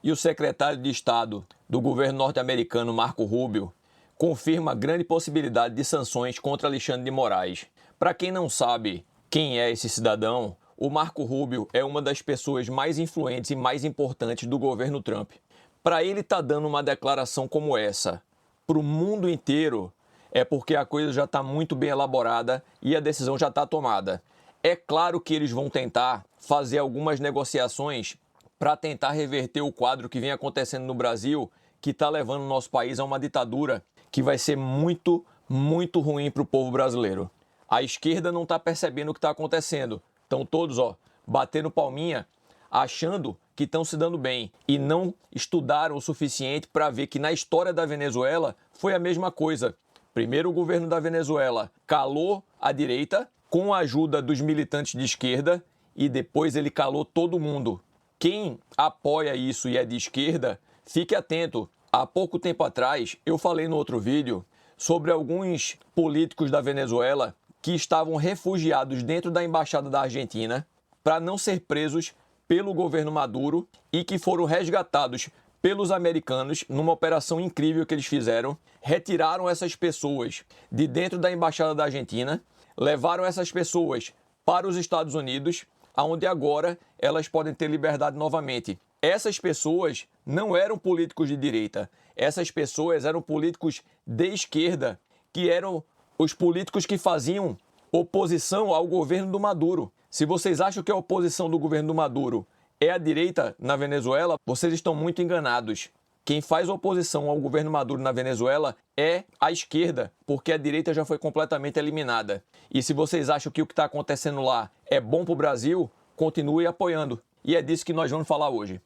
E o secretário de Estado do governo norte-americano, Marco Rubio, confirma grande possibilidade de sanções contra Alexandre de Moraes. Para quem não sabe quem é esse cidadão, o Marco Rubio é uma das pessoas mais influentes e mais importantes do governo Trump. Para ele estar dando uma declaração como essa para o mundo inteiro, é porque a coisa já está muito bem elaborada e a decisão já está tomada. É claro que eles vão tentar fazer algumas negociações para tentar reverter o quadro que vem acontecendo no Brasil, que está levando o nosso país a uma ditadura que vai ser muito, muito ruim para o povo brasileiro. A esquerda não está percebendo o que está acontecendo. Estão todos, batendo palminha, achando que estão se dando bem e não estudaram o suficiente para ver que na história da Venezuela foi a mesma coisa. Primeiro o governo da Venezuela calou a direita com a ajuda dos militantes de esquerda e depois ele calou todo mundo. Quem apoia isso e é de esquerda, fique atento. Há pouco tempo atrás, eu falei no outro vídeo sobre alguns políticos da Venezuela que estavam refugiados dentro da embaixada da Argentina para não ser presos pelo governo Maduro e que foram resgatados pelos americanos numa operação incrível que eles fizeram. Retiraram essas pessoas de dentro da embaixada da Argentina, levaram essas pessoas para os Estados Unidos, onde agora elas podem ter liberdade novamente. Essas pessoas não eram políticos de direita, essas pessoas eram políticos de esquerda, que eram os políticos que faziam oposição ao governo do Maduro. Se vocês acham que a oposição do governo do Maduro é a direita na Venezuela, vocês estão muito enganados. Quem faz oposição ao governo Maduro na Venezuela é a esquerda, porque a direita já foi completamente eliminada. E se vocês acham que o que está acontecendo lá é bom para o Brasil, continue apoiando. E é disso que nós vamos falar hoje.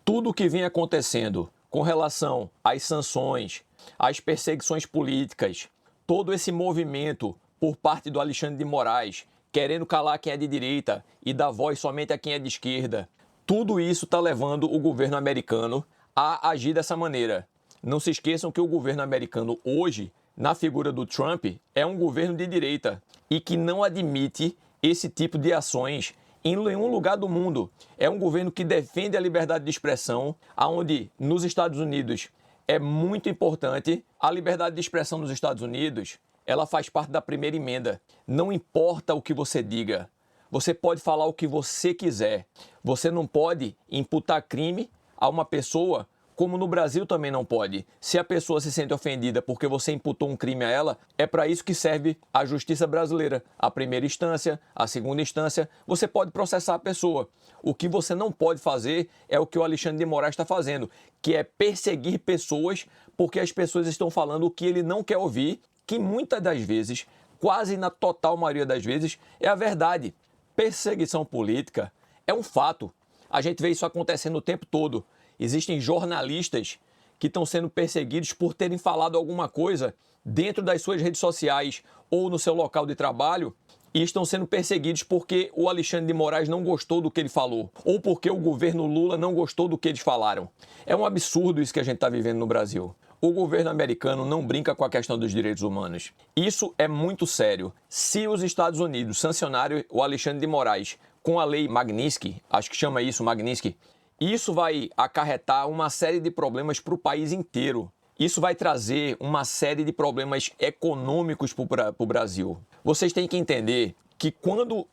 Tudo o que vem acontecendo com relação às sanções, às perseguições políticas, todo esse movimento por parte do Alexandre de Moraes, querendo calar quem é de direita e dar voz somente a quem é de esquerda, tudo isso está levando o governo americano a agir dessa maneira. Não se esqueçam que o governo americano hoje, na figura do Trump, é um governo de direita e que não admite esse tipo de ações em nenhum lugar do mundo. É um governo que defende a liberdade de expressão, onde nos Estados Unidos é muito importante. A liberdade de expressão nos Estados Unidos, ela faz parte da primeira emenda. Não importa o que você diga, você pode falar o que você quiser. Você não pode imputar crime a uma pessoa, como no Brasil também não pode. Se a pessoa se sente ofendida porque você imputou um crime a ela, é para isso que serve a justiça brasileira. A primeira instância, a segunda instância, você pode processar a pessoa. O que você não pode fazer é o que o Alexandre de Moraes está fazendo, que é perseguir pessoas porque as pessoas estão falando o que ele não quer ouvir, que muitas das vezes, quase na total maioria das vezes, é a verdade. Perseguição política é um fato. A gente vê isso acontecendo o tempo todo. Existem jornalistas que estão sendo perseguidos por terem falado alguma coisa dentro das suas redes sociais ou no seu local de trabalho e estão sendo perseguidos porque o Alexandre de Moraes não gostou do que ele falou ou porque o governo Lula não gostou do que eles falaram. É um absurdo isso que a gente está vivendo no Brasil. O governo americano não brinca com a questão dos direitos humanos. Isso é muito sério. Se os Estados Unidos sancionarem o Alexandre de Moraes com a lei Magnitsky, acho que chama isso Magnitsky, isso vai acarretar uma série de problemas para o país inteiro. Isso vai trazer uma série de problemas econômicos para o Brasil. Vocês têm que entender que quando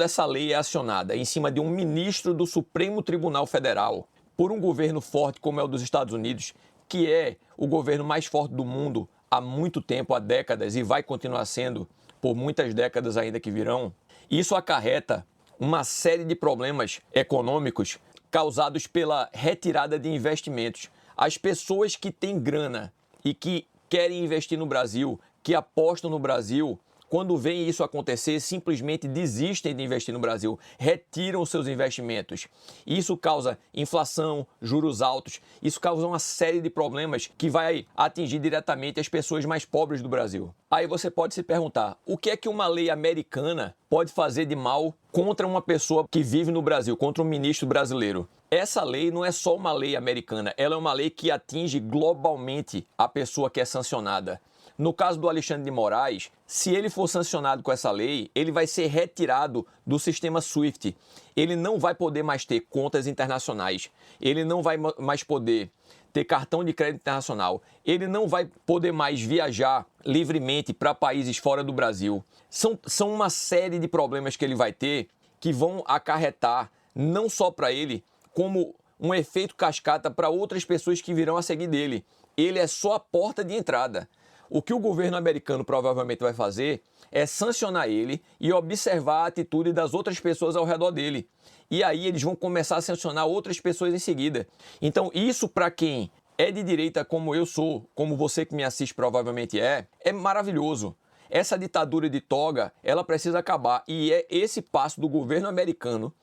essa lei é acionada em cima de um ministro do Supremo Tribunal Federal, por um governo forte como é o dos Estados Unidos, que é o governo mais forte do mundo há muito tempo, há décadas, e vai continuar sendo por muitas décadas ainda que virão, isso acarreta uma série de problemas econômicos causados pela retirada de investimentos. As pessoas que têm grana e que querem investir no Brasil, que apostam no Brasil, quando veem isso acontecer, simplesmente desistem de investir no Brasil, retiram seus investimentos. Isso causa inflação, juros altos, isso causa uma série de problemas que vai atingir diretamente as pessoas mais pobres do Brasil. Aí você pode se perguntar, o que é que uma lei americana pode fazer de mal contra uma pessoa que vive no Brasil, contra um ministro brasileiro? Essa lei não é só uma lei americana, ela é uma lei que atinge globalmente a pessoa que é sancionada. No caso do Alexandre de Moraes, se ele for sancionado com essa lei, ele vai ser retirado do sistema SWIFT. Ele não vai poder mais ter contas internacionais. Ele não vai mais poder ter cartão de crédito internacional. Ele não vai poder mais viajar livremente para países fora do Brasil. São uma série de problemas que ele vai ter que vão acarretar não só para ele, como um efeito cascata para outras pessoas que virão a seguir dele. Ele é só a porta de entrada. O que o governo americano provavelmente vai fazer é sancionar ele e observar a atitude das outras pessoas ao redor dele. E aí eles vão começar a sancionar outras pessoas em seguida. Então isso, para quem é de direita como eu sou, como você que me assiste provavelmente é maravilhoso. Essa ditadura de toga, ela precisa acabar. E é esse passo do governo americano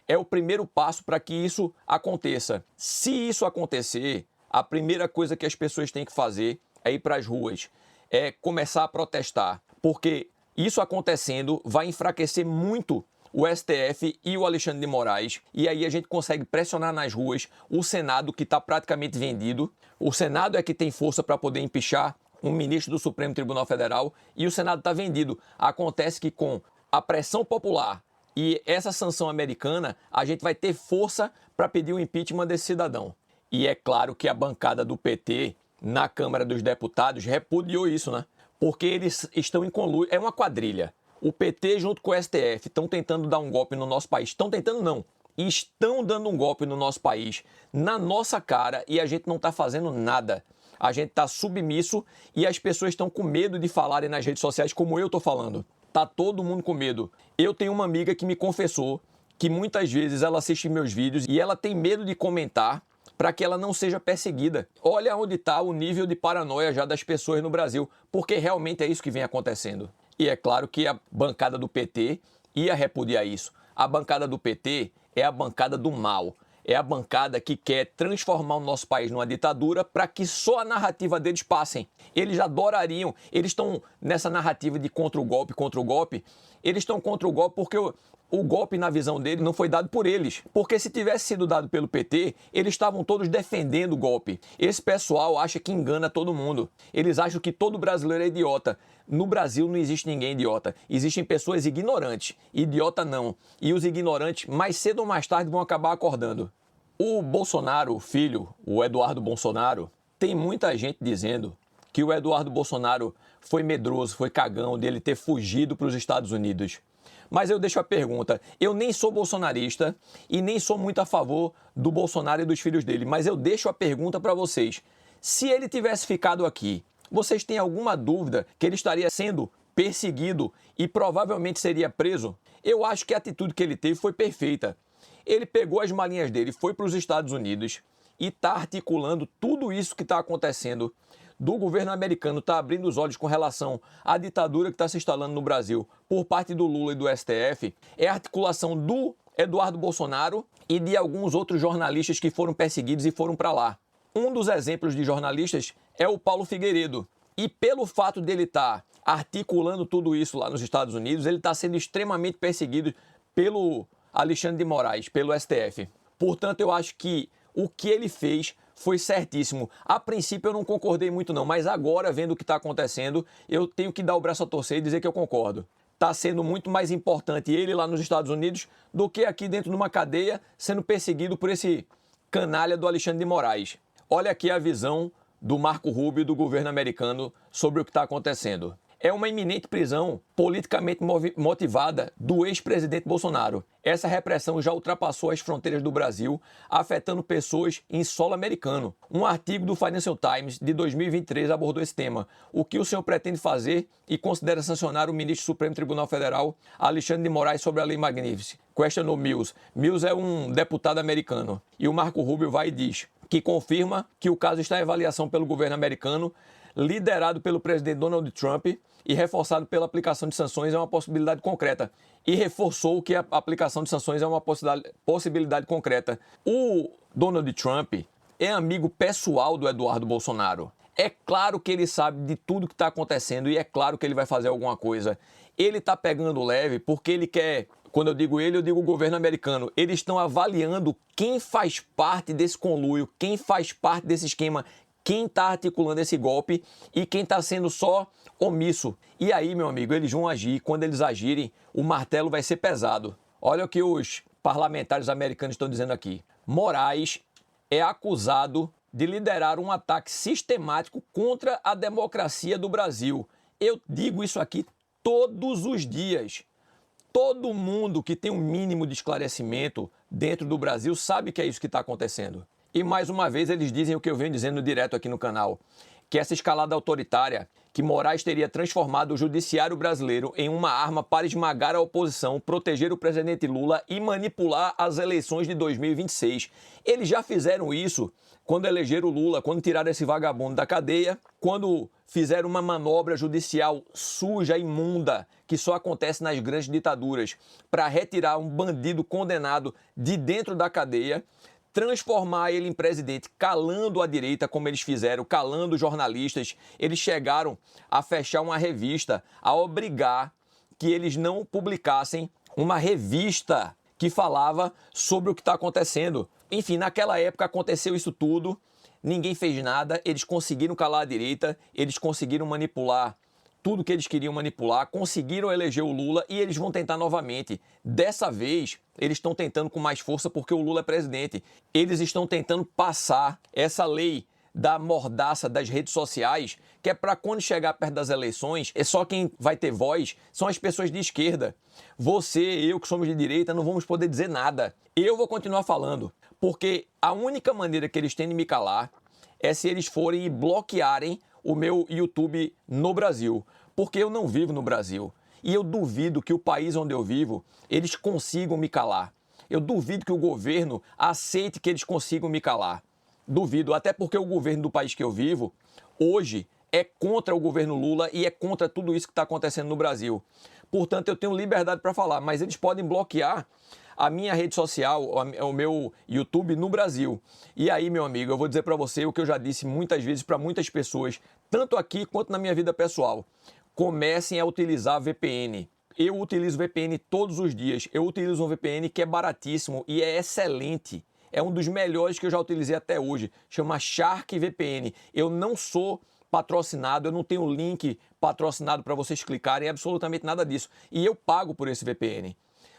é o primeiro passo para que isso aconteça. Se isso acontecer, a primeira coisa que as pessoas têm que fazer é ir para as ruas, é começar a protestar, porque isso acontecendo vai enfraquecer muito o STF e o Alexandre de Moraes, e aí a gente consegue pressionar nas ruas o Senado, que está praticamente vendido. O Senado é que tem força para poder empichar um ministro do Supremo Tribunal Federal, e o Senado está vendido. Acontece que com a pressão popular e essa sanção americana, a gente vai ter força para pedir o impeachment desse cidadão. E é claro que a bancada do PT na Câmara dos Deputados repudiou isso, né? Porque eles estão em conluio, é uma quadrilha. O PT junto com o STF estão tentando dar um golpe no nosso país. Estão tentando não, estão dando um golpe no nosso país, na nossa cara, e a gente não está fazendo nada. A gente está submisso e as pessoas estão com medo de falarem nas redes sociais como eu estou falando. Tá todo mundo com medo. Eu tenho uma amiga que me confessou que muitas vezes ela assiste meus vídeos e ela tem medo de comentar para que ela não seja perseguida. Olha onde está o nível de paranoia já das pessoas no Brasil, porque realmente é isso que vem acontecendo. E é claro que a bancada do PT ia repudiar isso. A bancada do PT é a bancada do mal. É a bancada que quer transformar o nosso país numa ditadura para que só a narrativa deles passem. Eles adorariam, eles estão nessa narrativa de contra o golpe, eles estão contra o golpe porque o golpe, na visão dele, não foi dado por eles. Porque se tivesse sido dado pelo PT, eles estavam todos defendendo o golpe. Esse pessoal acha que engana todo mundo. Eles acham que todo brasileiro é idiota. No Brasil não existe ninguém idiota. Existem pessoas ignorantes. Idiota não. E os ignorantes, mais cedo ou mais tarde, vão acabar acordando. O Bolsonaro, o filho, o Eduardo Bolsonaro, tem muita gente dizendo que o Eduardo Bolsonaro foi medroso, foi cagão dele ter fugido para os Estados Unidos. Mas eu deixo a pergunta, eu nem sou bolsonarista e nem sou muito a favor do Bolsonaro e dos filhos dele, mas eu deixo a pergunta para vocês. Se ele tivesse ficado aqui, vocês têm alguma dúvida que ele estaria sendo perseguido e provavelmente seria preso? Eu acho que a atitude que ele teve foi perfeita. Ele pegou as malinhas dele, foi para os Estados Unidos e está articulando tudo isso que está acontecendo. Do governo americano está abrindo os olhos com relação à ditadura que está se instalando no Brasil por parte do Lula e do STF, é a articulação do Eduardo Bolsonaro e de alguns outros jornalistas que foram perseguidos e foram para lá. Um dos exemplos de jornalistas é o Paulo Figueiredo. E pelo fato dele estar articulando tudo isso lá nos Estados Unidos, ele está sendo extremamente perseguido pelo Alexandre de Moraes, pelo STF. Portanto, eu acho que o que ele fez foi certíssimo. A princípio eu não concordei muito não, mas agora, vendo o que está acontecendo, eu tenho que dar o braço a torcer e dizer que eu concordo. Está sendo muito mais importante ele lá nos Estados Unidos do que aqui dentro de uma cadeia sendo perseguido por esse canalha do Alexandre de Moraes. Olha aqui a visão do Marco Rubio do governo americano sobre o que está acontecendo. É uma iminente prisão politicamente motivada do ex-presidente Bolsonaro. Essa repressão já ultrapassou as fronteiras do Brasil, afetando pessoas em solo americano. Um artigo do Financial Times de 2023 abordou esse tema. O que o senhor pretende fazer e considera sancionar o ministro do Supremo Tribunal Federal, Alexandre de Moraes, sobre a Lei Magnífica? Questionou Mills. Mills é um deputado americano. E o Marco Rubio vai e diz que confirma que o caso está em avaliação pelo governo americano, liderado pelo presidente Donald Trump e reforçado pela aplicação de sanções é uma possibilidade concreta. E reforçou que a aplicação de sanções é uma possibilidade concreta. O Donald Trump é amigo pessoal do Eduardo Bolsonaro. É claro que ele sabe de tudo que está acontecendo e é claro que ele vai fazer alguma coisa. Ele está pegando leve porque ele quer... Quando eu digo ele, eu digo o governo americano. Eles estão avaliando quem faz parte desse conluio, quem faz parte desse esquema, quem está articulando esse golpe e quem está sendo só omisso. E aí, meu amigo, eles vão agir. Quando eles agirem, o martelo vai ser pesado. Olha o que os parlamentares americanos estão dizendo aqui. Moraes é acusado de liderar um ataque sistemático contra a democracia do Brasil. Eu digo isso aqui todos os dias. Todo mundo que tem um mínimo de esclarecimento dentro do Brasil sabe que é isso que está acontecendo. E mais uma vez eles dizem o que eu venho dizendo direto aqui no canal, que essa escalada autoritária, que Moraes teria transformado o judiciário brasileiro em uma arma para esmagar a oposição, proteger o presidente Lula e manipular as eleições de 2026. Eles já fizeram isso quando elegeram o Lula, quando tiraram esse vagabundo da cadeia, quando fizeram uma manobra judicial suja, imunda, que só acontece nas grandes ditaduras, para retirar um bandido condenado de dentro da cadeia, transformar ele em presidente, calando a direita, como eles fizeram, calando jornalistas. Eles chegaram a fechar uma revista, a obrigar que eles não publicassem uma revista que falava sobre o que está acontecendo. Enfim, naquela época aconteceu isso tudo, ninguém fez nada, eles conseguiram calar a direita, eles conseguiram manipular tudo que eles queriam manipular, conseguiram eleger o Lula e eles vão tentar novamente. Dessa vez, eles estão tentando com mais força porque o Lula é presidente. Eles estão tentando passar essa lei da mordaça das redes sociais, que é para quando chegar perto das eleições, é só quem vai ter voz são as pessoas de esquerda. Você, eu que somos de direita, não vamos poder dizer nada. Eu vou continuar falando, porque a única maneira que eles têm de me calar é se eles forem e bloquearem o meu YouTube no Brasil, porque eu não vivo no Brasil. E eu duvido que o país onde eu vivo, eles consigam me calar. Eu duvido que o governo aceite que eles consigam me calar. Duvido, até porque o governo do país que eu vivo, hoje, é contra o governo Lula e é contra tudo isso que está acontecendo no Brasil. Portanto, eu tenho liberdade para falar, mas eles podem bloquear a minha rede social, o meu YouTube no Brasil. E aí, meu amigo, eu vou dizer para você o que eu já disse muitas vezes para muitas pessoas, tanto aqui quanto na minha vida pessoal. Comecem a utilizar VPN. Eu utilizo VPN todos os dias. Eu utilizo um VPN que é baratíssimo e é excelente. É um dos melhores que eu já utilizei até hoje. Chama Shark VPN. Eu não sou patrocinado, eu não tenho link patrocinado para vocês clicarem, absolutamente nada disso. E eu pago por esse VPN.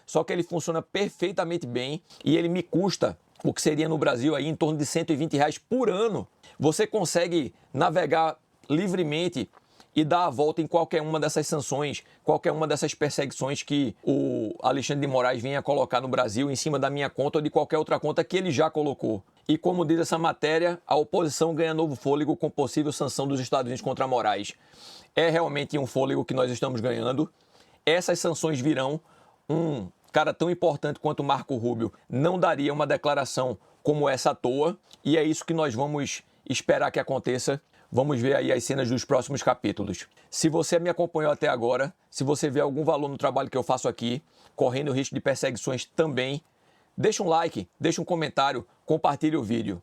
Só que ele funciona perfeitamente bem e ele me custa o que seria no Brasil aí em torno de R$120 por ano. Você consegue navegar livremente e dar a volta em qualquer uma dessas sanções, qualquer uma dessas perseguições que o Alexandre de Moraes venha colocar no Brasil em cima da minha conta ou de qualquer outra conta que ele já colocou. E como diz essa matéria, a oposição ganha novo fôlego com possível sanção dos Estados Unidos contra Moraes. É realmente um fôlego que nós estamos ganhando. Essas sanções virão. Um cara tão importante quanto Marco Rubio não daria uma declaração como essa à toa, e é isso que nós vamos esperar que aconteça. Vamos ver aí as cenas dos próximos capítulos. Se você me acompanhou até agora, se você vê algum valor no trabalho que eu faço aqui, correndo o risco de perseguições também, deixa um like, deixa um comentário, compartilhe o vídeo.